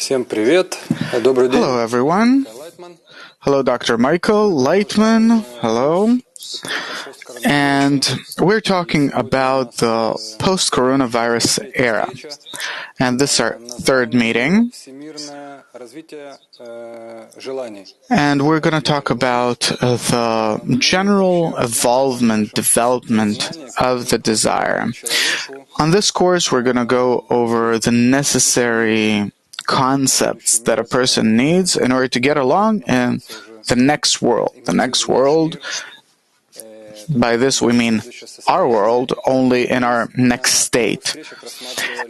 Hello, everyone. Hello, Dr. Michael Lightman. Hello. And we're talking about the post-coronavirus era. And this is our third meeting. And we're going to talk about the general development of the desire. On this course, we're going to go over the necessary concepts that a person needs in order to get along in the next world. The next world, by this we mean our world, only in our next state.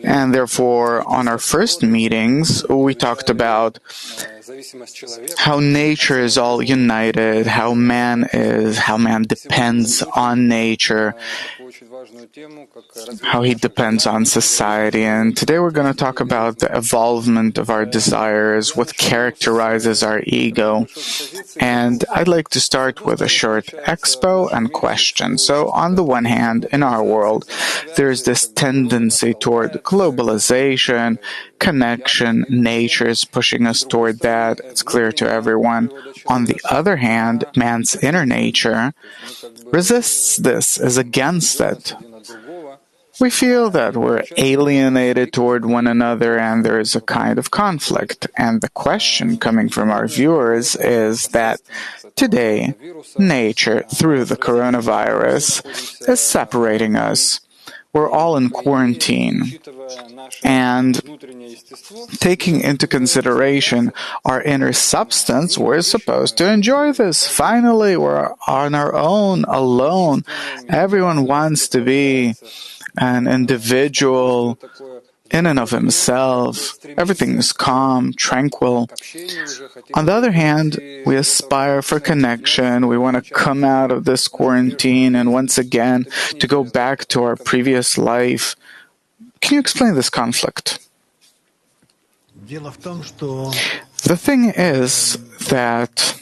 And therefore, on our first meetings, we talked about how nature is all united, how man depends on nature, how he depends on society. And today we're going to talk about the evolvement of our desires, what characterizes our ego. And I'd like to start with a short expo and question. So on the one hand, in our world, there's this tendency toward globalization, connection. Nature is pushing us toward that. It's clear to everyone. On the other hand, man's inner nature resists this, is against it. We feel that we're alienated toward one another and there is a kind of conflict. And the question coming from our viewers is that today, nature, through the coronavirus, is separating us. We're all in quarantine. And taking into consideration our inner substance, we're supposed to enjoy this. Finally, we're on our own, alone. Everyone wants to be an individual in and of himself. Everything is calm, tranquil. On the other hand, we aspire for connection. We want to come out of this quarantine and once again to go back to our previous life. Can you explain this conflict? The thing is that,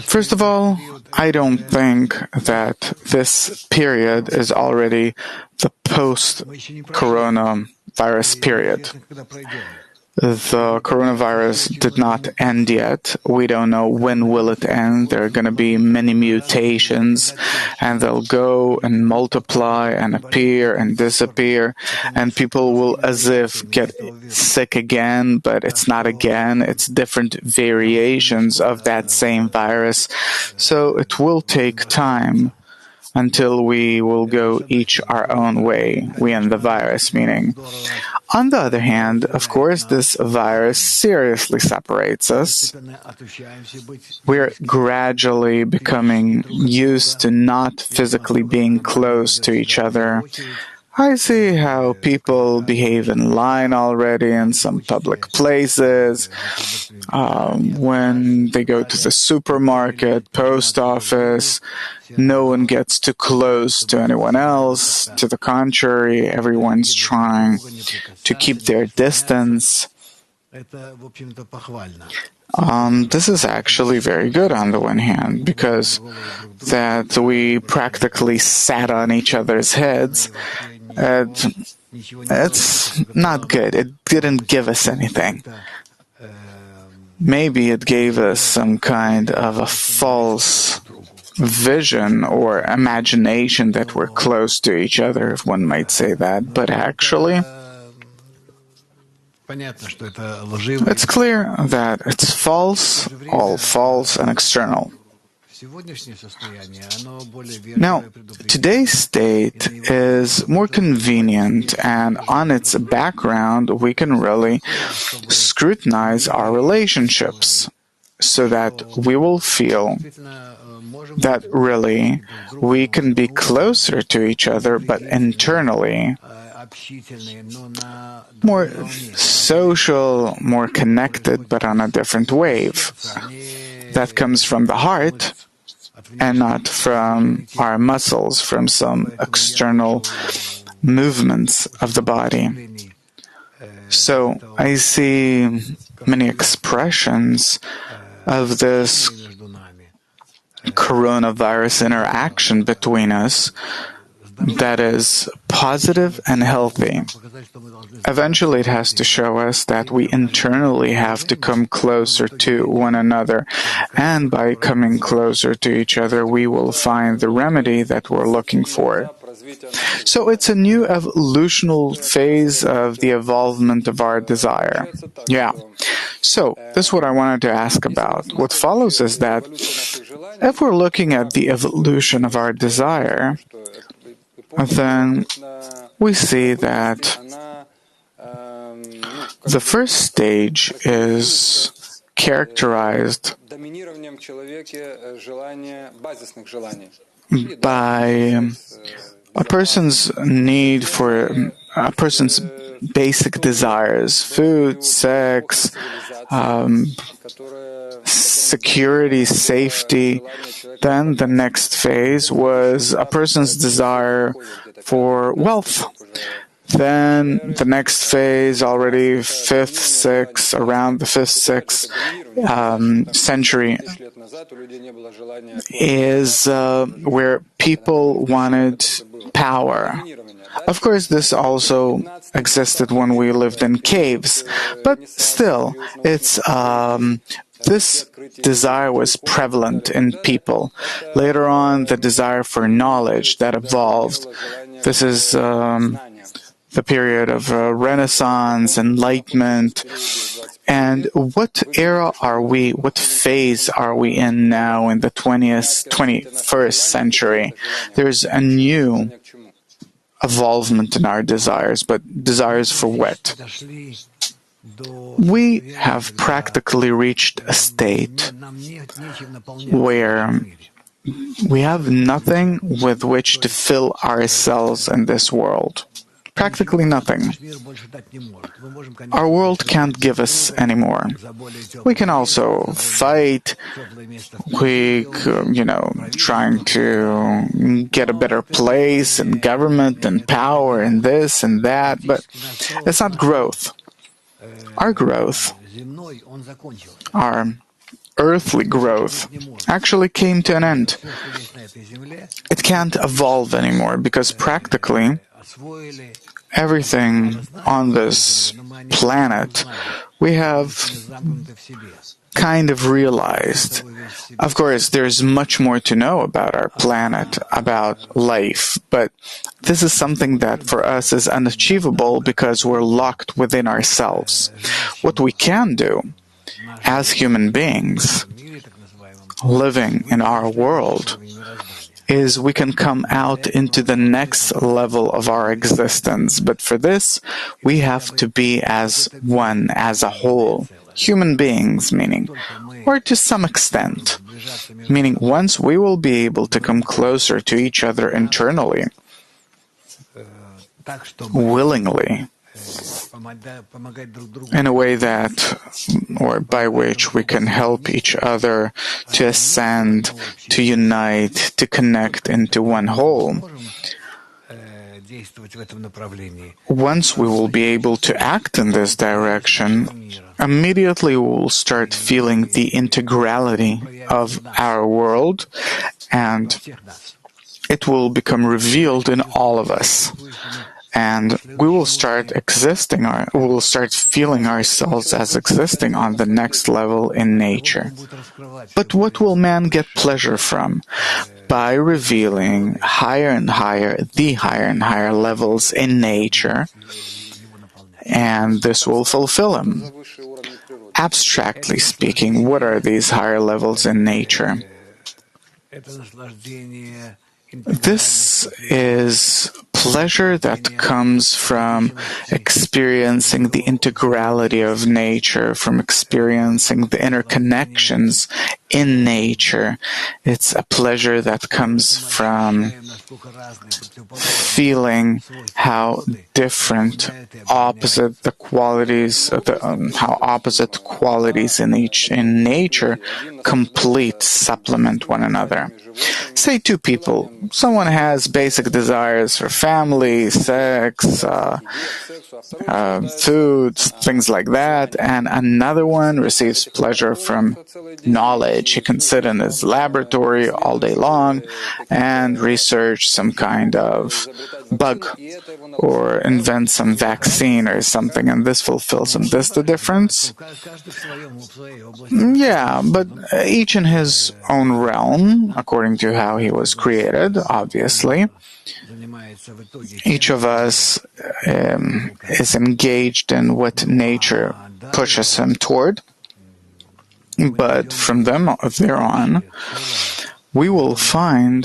first of all, I don't think that this period is already the post-coronavirus period. The coronavirus did not end yet. We don't know when will it end. There are going to be many mutations, and they'll go and multiply and appear and disappear, and people will as if get sick again, but it's not again. It's different variations of that same virus. So it will take time until we will go each our own way, we and the virus, meaning. On the other hand, of course, this virus seriously separates us. We're gradually becoming used to not physically being close to each other. I see how people behave in line already in some public places, when they go to the supermarket, post office. No one gets too close to anyone else. To the contrary, everyone's trying to keep their distance. This is actually very good on the one hand, because that we practically sat on each other's heads. It's not good. It didn't give us anything. Maybe it gave us some kind of a false vision or imagination that we're close to each other, if one might say that. But actually, it's clear that it's false, all false and external. Now, today's state is more convenient, and on its background, we can really scrutinize our relationships so that we will feel that really we can be closer to each other, but internally more social, more connected, but on a different wave. That comes from the heart and not from our muscles, from some external movements of the body. So I see many expressions of this coronavirus interaction between us that is positive and healthy. Eventually, it has to show us that we internally have to come closer to one another, and by coming closer to each other, we will find the remedy that we're looking for. So it's a new evolutional phase of the evolvement of our desire. Yeah. So this is what I wanted to ask about. What follows is that if we're looking at the evolution of our desire, then we see that the first stage is characterized by a person's need for a person's basic desires: food, sex, security, safety. Then the next phase was a person's desire for wealth. Then the next phase, already around the 5th, 6th century, is where people wanted power. Of course, this also existed when we lived in caves, but still, this desire was prevalent in people. Later on, the desire for knowledge that evolved. This is the period of Renaissance, Enlightenment. And what era are we, what phase are we in now in the 21st century? There's a new evolvement in our desires, but desires for what? We have practically reached a state where we have nothing with which to fill ourselves in this world. Practically nothing. Our world can't give us any more. We can also fight, trying to get a better place and government and power and this and that, but it's not growth. Our growth, our earthly growth, actually came to an end. It can't evolve anymore because practically everything on this planet we have kind of realized. Of course, there's much more to know about our planet, about life, but this is something that for us is unachievable because we're locked within ourselves. What we can do as human beings living in our world is we can come out into the next level of our existence. But for this, we have to be as one, as a whole. Human beings, meaning, or to some extent, meaning once we will be able to come closer to each other internally, willingly, in a way that, or by which we can help each other to ascend, to unite, to connect into one whole. Once we will be able to act in this direction, immediately we will start feeling the integrality of our world, and it will become revealed in all of us. And we will start feeling ourselves as existing on the next level in nature. But what will man get pleasure from? By revealing higher and higher levels in nature, and this will fulfill him. Abstractly speaking, what are these higher levels in nature? This is pleasure that comes from experiencing the integrality of nature, from experiencing the interconnections in nature. It's a pleasure that comes from feeling how different, opposite the qualities, how opposite qualities in nature complete, supplement one another. Say two people. Someone has basic desires for family, sex, food, things like that, and another one receives pleasure from knowledge. He can sit in his laboratory all day long and research some kind of bug or invent some vaccine or something, and this fulfills him. This the difference? Yeah, but each in his own realm, according to how he was created, obviously. Each of us is engaged in what nature pushes him toward, but from there on, we will find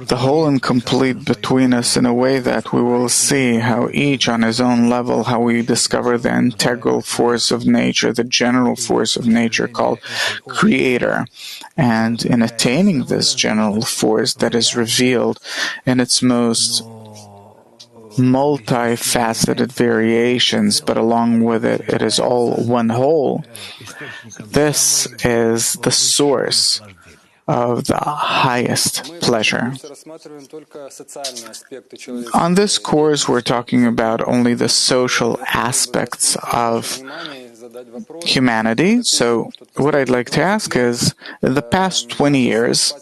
the whole and complete between us in a way that we will see how each on his own level, how we discover the integral force of nature, the general force of nature called Creator. And in attaining this general force that is revealed in its most multifaceted variations, but along with it, it is all one whole. This is the source of the highest pleasure. On this course, we're talking about only the social aspects of humanity. So what I'd like to ask is, in the past 20 years,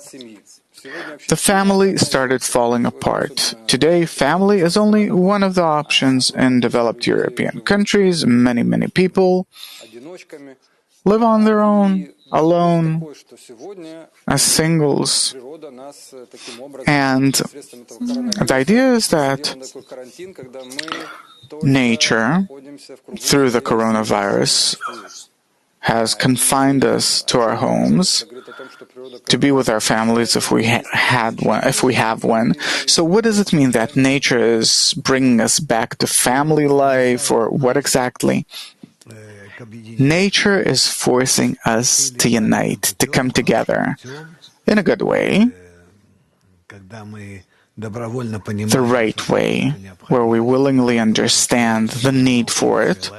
the family started falling apart. Today, family is only one of the options in developed European countries. Many, many people live on their own, alone, as singles. And the idea is that nature, through the coronavirus, has confined us to our homes to be with our families if we have one. So what does it mean that nature is bringing us back to family life, or what exactly? Nature is forcing us to unite, to come together in a good way, the right way, where we willingly understand the need for it,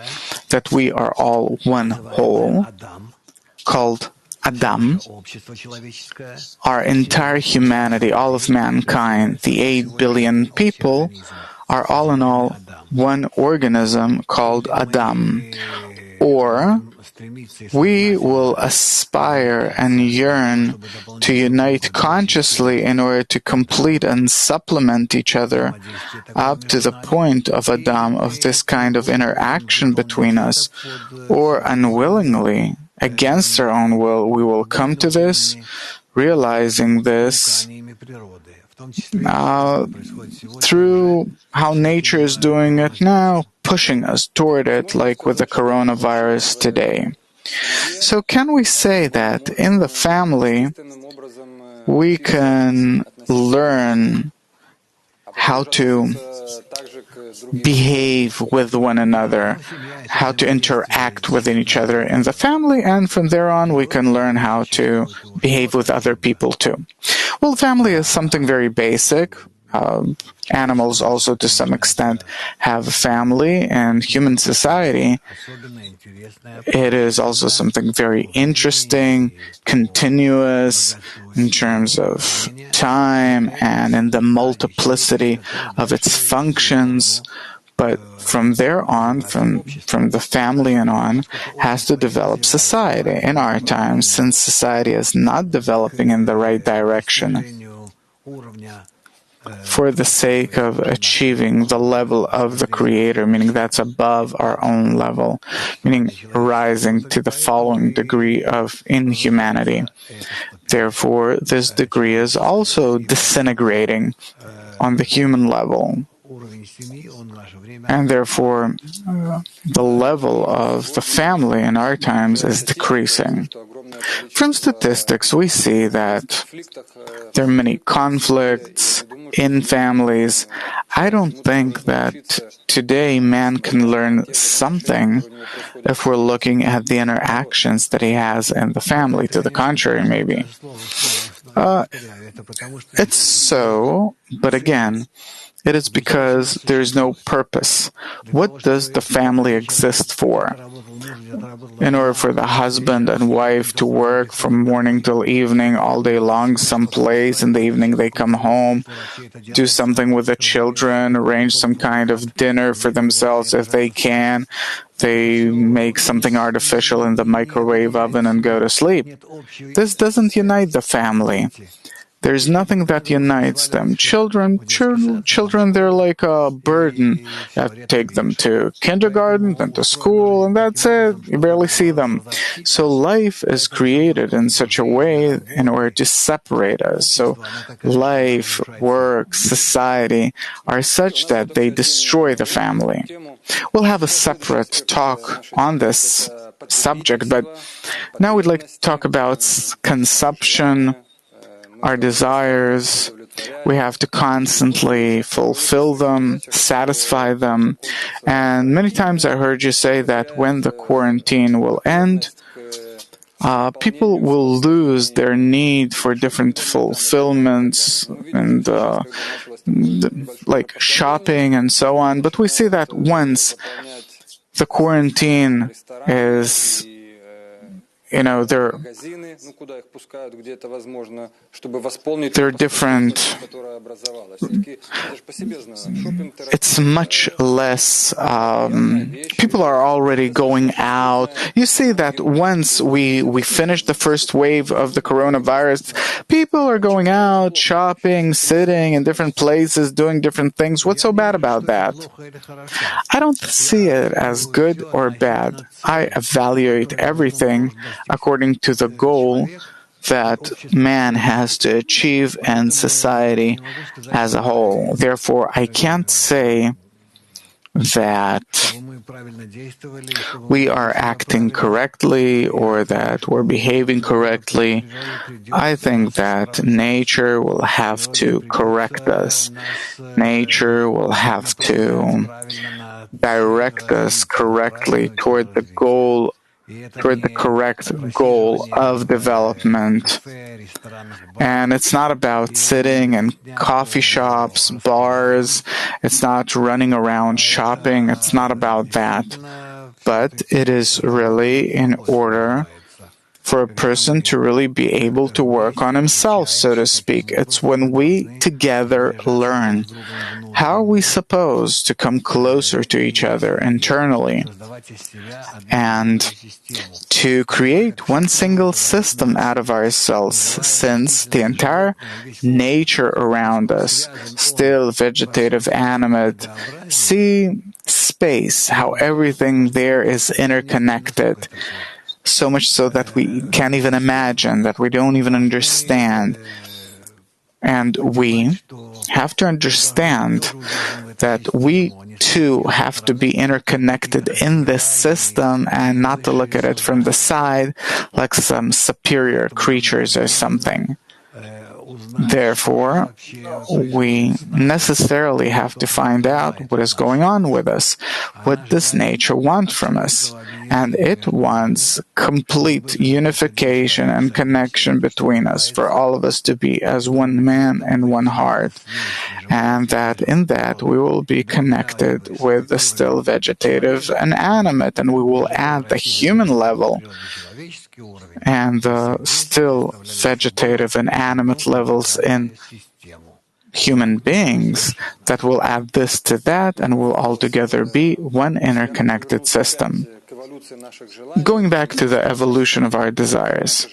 that we are all one whole, called Adam. Our entire humanity, all of mankind, the 8 billion people, are all in all one organism called Adam. Or we will aspire and yearn to unite consciously in order to complete and supplement each other up to the point of Adam, of this kind of interaction between us, or unwillingly, against our own will, we will come to this, realizing this through how nature is doing it now, pushing us toward it, like with the coronavirus today. So can we say that in the family we can learn how to behave with one another, how to interact with each other in the family, and from there on we can learn how to behave with other people too? Well, family is something very basic. Animals also, to some extent, have a family, and human society, it is also something very interesting, continuous in terms of time and in the multiplicity of its functions. But from there on, from the family and on, has to develop society. In our times, since society is not developing in the right direction, for the sake of achieving the level of the Creator, meaning that's above our own level, meaning rising to the following degree of inhumanity. Therefore, this degree is also disintegrating on the human level. And therefore, the level of the family in our times is decreasing. From statistics, we see that there are many conflicts in families. I don't think that today man can learn something if we're looking at the interactions that he has in the family. To the contrary, maybe. It's so, but again, It is because there is no purpose. What does the family exist for? In order for the husband and wife to work from morning till evening, all day long, someplace. In the evening, they come home, do something with the children, arrange some kind of dinner for themselves if they can. They make something artificial in the microwave oven and go to sleep. This doesn't unite the family. There's nothing that unites them. Children, they're like a burden. You have to take them to kindergarten, then to school, and that's it. You barely see them. So life is created in such a way in order to separate us. So life, work, society are such that they destroy the family. We'll have a separate talk on this subject, but now we'd like to talk about consumption, our desires. We have to constantly fulfill them, satisfy them. And many times I heard you say that when the quarantine will end, people will lose their need for different fulfillments and like shopping and so on. But we see that once the quarantine is they're different. It's much less. People are already going out. You see that once we finish the first wave of the coronavirus, people are going out, shopping, sitting in different places, doing different things. What's so bad about that? I don't see it as good or bad. I evaluate everything according to the goal that man has to achieve and society as a whole. Therefore, I can't say that we are acting correctly or that we're behaving correctly. I think that nature will have to correct us. Nature will have to direct us correctly toward the correct goal of development. And it's not about sitting in coffee shops, bars. It's not running around shopping. It's not about that. But it is really in order for a person to really be able to work on himself, so to speak. It's when we together learn how are we supposed to come closer to each other internally and to create one single system out of ourselves, since the entire nature around us, still vegetative, animate, see space, how everything there is interconnected. So much so that we can't even imagine, that we don't even understand. And we have to understand that we too have to be interconnected in this system and not to look at it from the side like some superior creatures or something. Therefore, we necessarily have to find out what is going on with us. What does nature want from us? And it wants complete unification and connection between us, for all of us to be as one man and one heart. And that in that we will be connected with the still vegetative and animate, and we will add the human level and the still vegetative and animate levels in human beings that will add this to that and will altogether be one interconnected system. Going back to the evolution of our desires,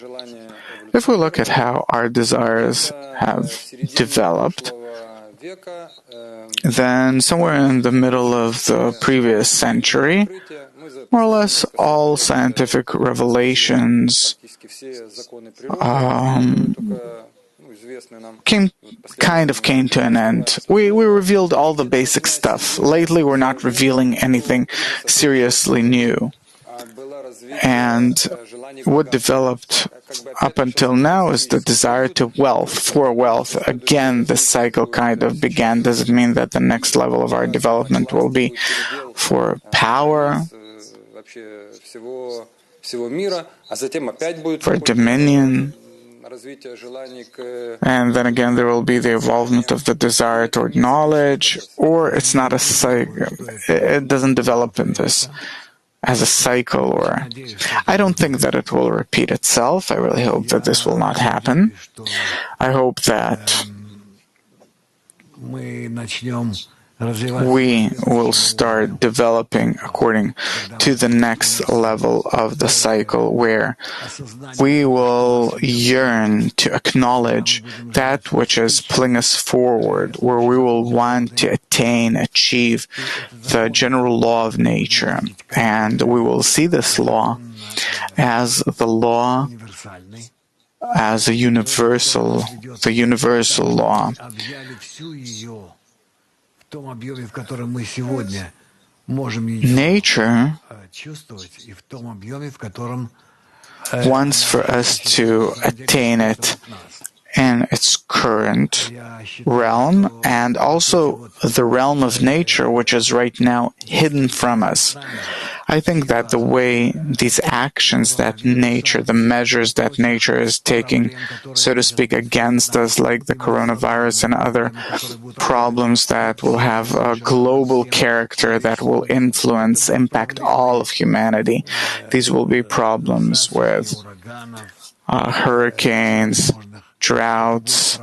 if we look at how our desires have developed, then somewhere in the middle of the previous century, more or less all scientific revelations came to an end. We revealed all the basic stuff. Lately, we're not revealing anything seriously new. And what developed up until now is the desire for wealth. Again, the cycle kind of began. Does it mean that the next level of our development will be for power, for dominion, And then again, there will be the evolvement of the desire toward knowledge, or it's not a cycle. It doesn't develop in this as a cycle, or I don't think that it will repeat itself. I really hope that this will not happen. I hope that we will start developing according to the next level of the cycle, where we will yearn to acknowledge that which is pulling us forward, where we will want to attain, achieve the general law of nature. And we will see this law as the law, as the universal law. Nature wants for us to attain it in its current realm, and also the realm of nature, which is right now hidden from us. I think that the way these actions that nature, the measures that nature is taking, so to speak, against us, like the coronavirus and other problems that will have a global character, that will impact all of humanity. These will be problems with hurricanes, droughts.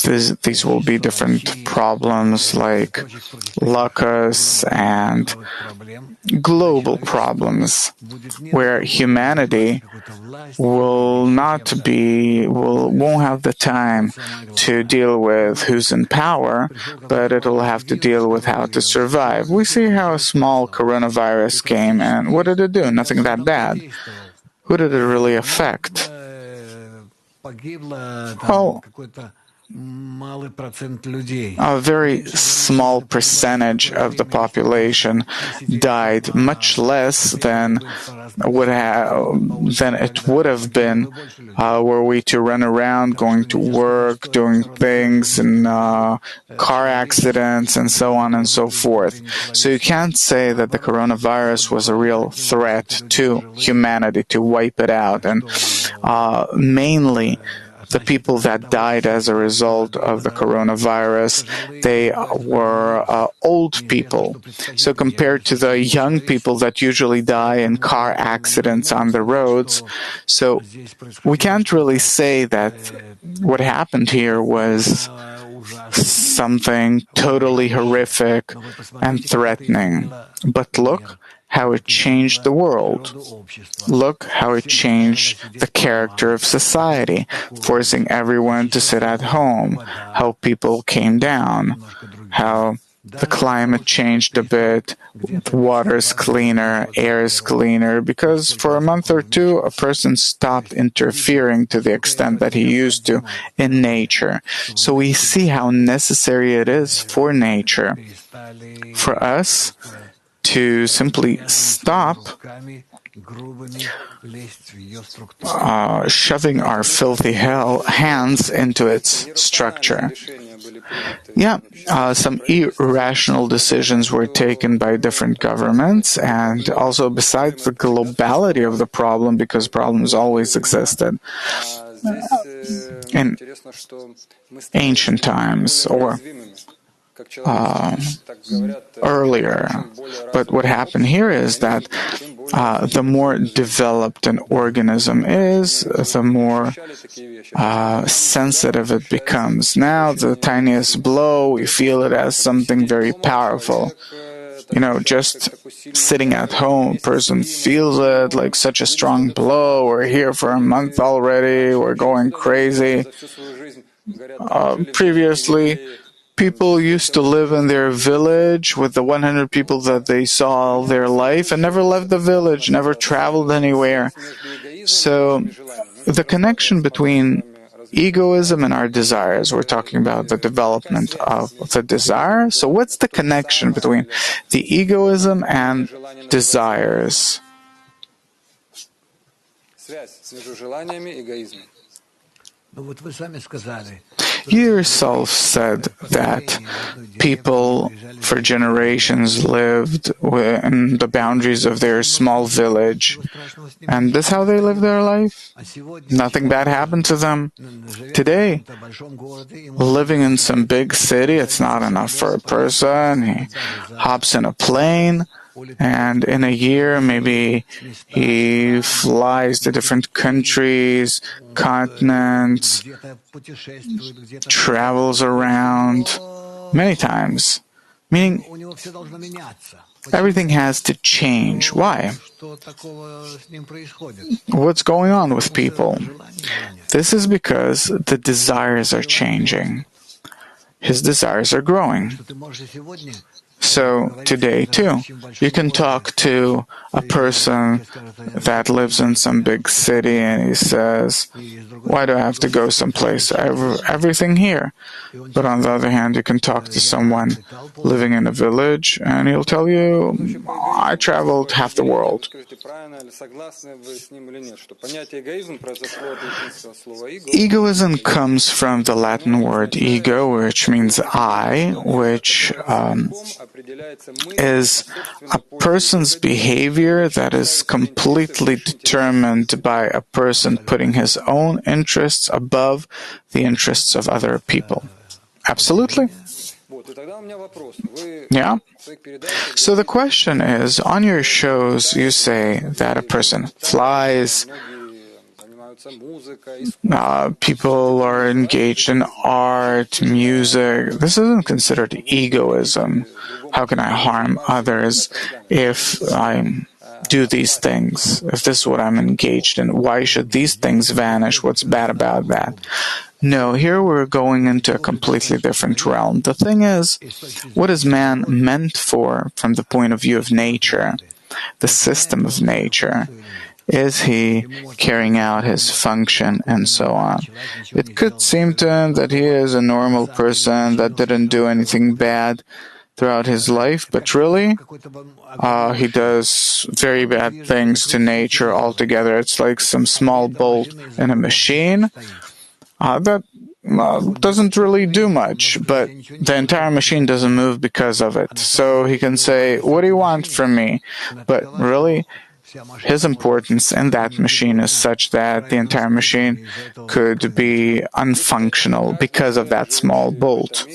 These will be different problems like locusts and global problems, where humanity won't have the time to deal with who's in power, but it'll have to deal with how to survive. We see how a small coronavirus came, and what did it do? Nothing that bad. Who did it really affect? Well, a very small percentage of the population died, much less than it would have been were we to run around going to work, doing things, and car accidents, and so on and so forth. So you can't say that the coronavirus was a real threat to humanity, to wipe it out. And mainly, the people that died as a result of the coronavirus, they were old people. So compared to the young people that usually die in car accidents on the roads, so we can't really say that what happened here was something totally horrific and threatening. But look how it changed the world. Look how it changed the character of society, forcing everyone to sit at home, how people came down, how the climate changed a bit, water's cleaner, air's cleaner, because for a month or two, a person stopped interfering to the extent that he used to in nature. So we see how necessary it is for nature, for us to simply stop shoving our filthy hands into its structure. Some irrational decisions were taken by different governments, and also besides the globality of the problem, because problems always existed in ancient times or earlier. But what happened here is that the more developed an organism is, the more sensitive it becomes. Now, the tiniest blow, we feel it as something very powerful. Just sitting at home, a person feels it like such a strong blow. We're here for a month already. We're going crazy. Previously, people used to live in their village with the 100 people that they saw all their life and never left the village, never traveled anywhere. So the connection between egoism and our desires, we're talking about the development of the desire. So what's the connection between the egoism and desires? You yourself said that people for generations lived within the boundaries of their small village, and this is how they live their life. Nothing bad happened to them. Today, living in some big city, it's not enough for a person. He hops in a plane, and in a year, maybe he flies to different countries, continents, travels around many times. Meaning, everything has to change. Why? What's going on with people? This is because the desires are changing. His desires are growing. So today, too, you can talk to a person that lives in some big city and he says, why do I have to go someplace? I have everything here. But on the other hand, you can talk to someone living in a village and he'll tell you, I traveled half the world. Egoism comes from the Latin word ego, which means I, which is a person's behavior that is completely determined by a person putting his own interests above the interests of other people. Absolutely. Yeah. So the question is, on your shows, you say that a person flies, people are engaged in art, music. This isn't considered egoism. How can I harm others if I do these things? If this is what I'm engaged in, why should these things vanish? What's bad about that? No, here we're going into a completely different realm. The thing is, what is man meant for from the point of view of nature, the system of nature? Is he carrying out his function and so on? It could seem to him that he is a normal person that didn't do anything bad throughout his life, but really, he does very bad things to nature altogether. It's like some small bolt in a machine that doesn't really do much, but the entire machine doesn't move because of it. So he can say, what do you want from me? But really, his importance in that machine is such that the entire machine could be unfunctional because of that small bolt.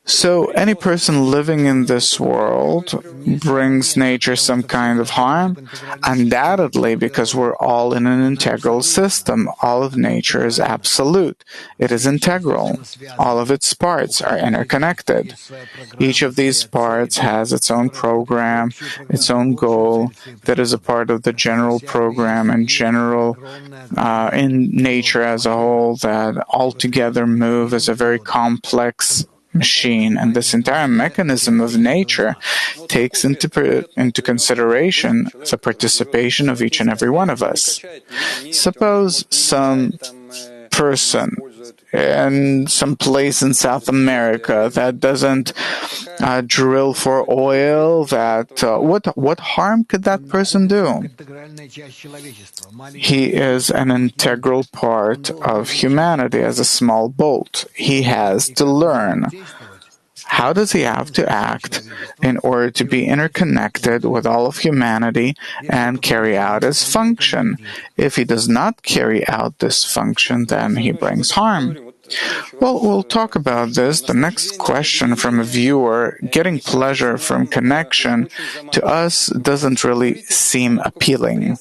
So any person living in this world brings nature some kind of harm, undoubtedly, because we're all in an integral system. All of nature is absolute. It is integral. All of its parts are interconnected. Each of these parts has its own program, its own goal, that is a part of the general program and general in nature as a whole, that altogether move as a very complex machine, and this entire mechanism of nature takes into consideration the participation of each and every one of us. Suppose some person in some place in South America that doesn't drill for oil, that what harm could that person do? He is an integral part of humanity as a small bolt. He has to learn. How does he have to act in order to be interconnected with all of humanity and carry out his function? If he does not carry out this function, then he brings harm. Well, we'll talk about this. The next question from a viewer, getting pleasure from connection, to us doesn't really seem appealing.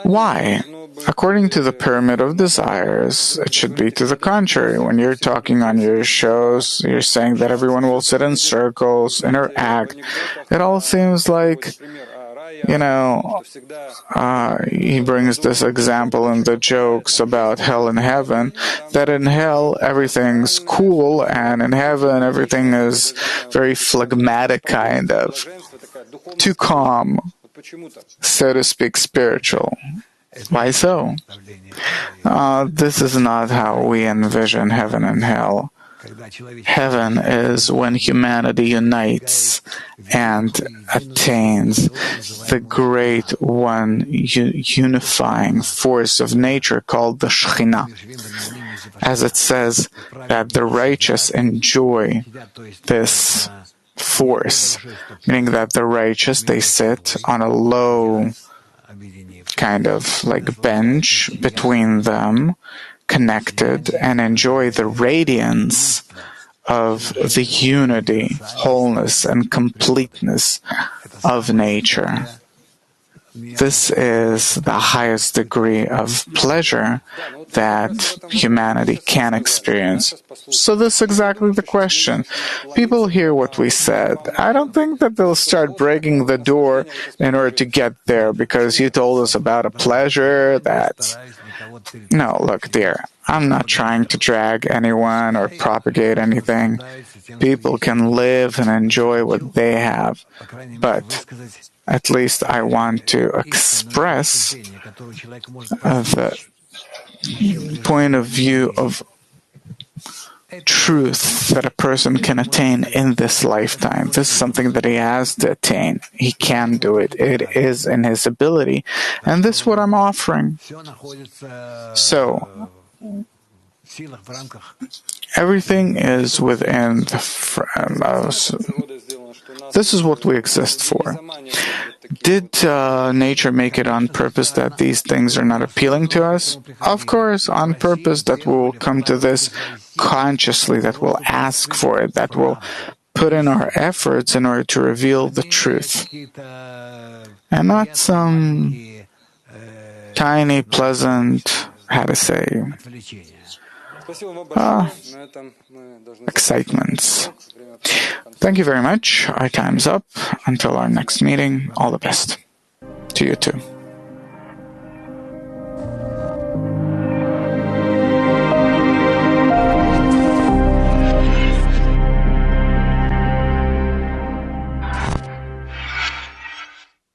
Why? According to the pyramid of desires, it should be to the contrary. When you're talking on your shows, you're saying that everyone will sit in circles, interact. It all seems like, he brings this example in the jokes about hell and heaven, that in hell everything's cool and in heaven everything is very phlegmatic, kind of, too calm, so to speak, spiritual. Why so? This is not how we envision heaven and hell. Heaven is when humanity unites and attains the great one unifying force of nature called the Shekhinah. As it says that the righteous enjoy this force, meaning that the righteous, they sit on a low kind of like bench between them, connected, and enjoy the radiance of the unity, wholeness, and completeness of nature. This is the highest degree of pleasure that humanity can experience. So this is exactly the question. People hear what we said. I don't think that they'll start breaking the door in order to get there because you told us about a pleasure that... No, look, dear, I'm not trying to drag anyone or propagate anything. People can live and enjoy what they have, but at least I want to express the point of view of truth that a person can attain in this lifetime. This is something that he has to attain. He can do it. It is in his ability. And this is what I'm offering. So, everything is within this is what we exist for. Did nature make it on purpose that these things are not appealing to us? Of course, on purpose that we will come to this consciously, that we'll ask for it, that we'll put in our efforts in order to reveal the truth. And not some tiny, pleasant, how to say, excitements. Thank you very much. Our time's up. Until our next meeting, all the best to you too.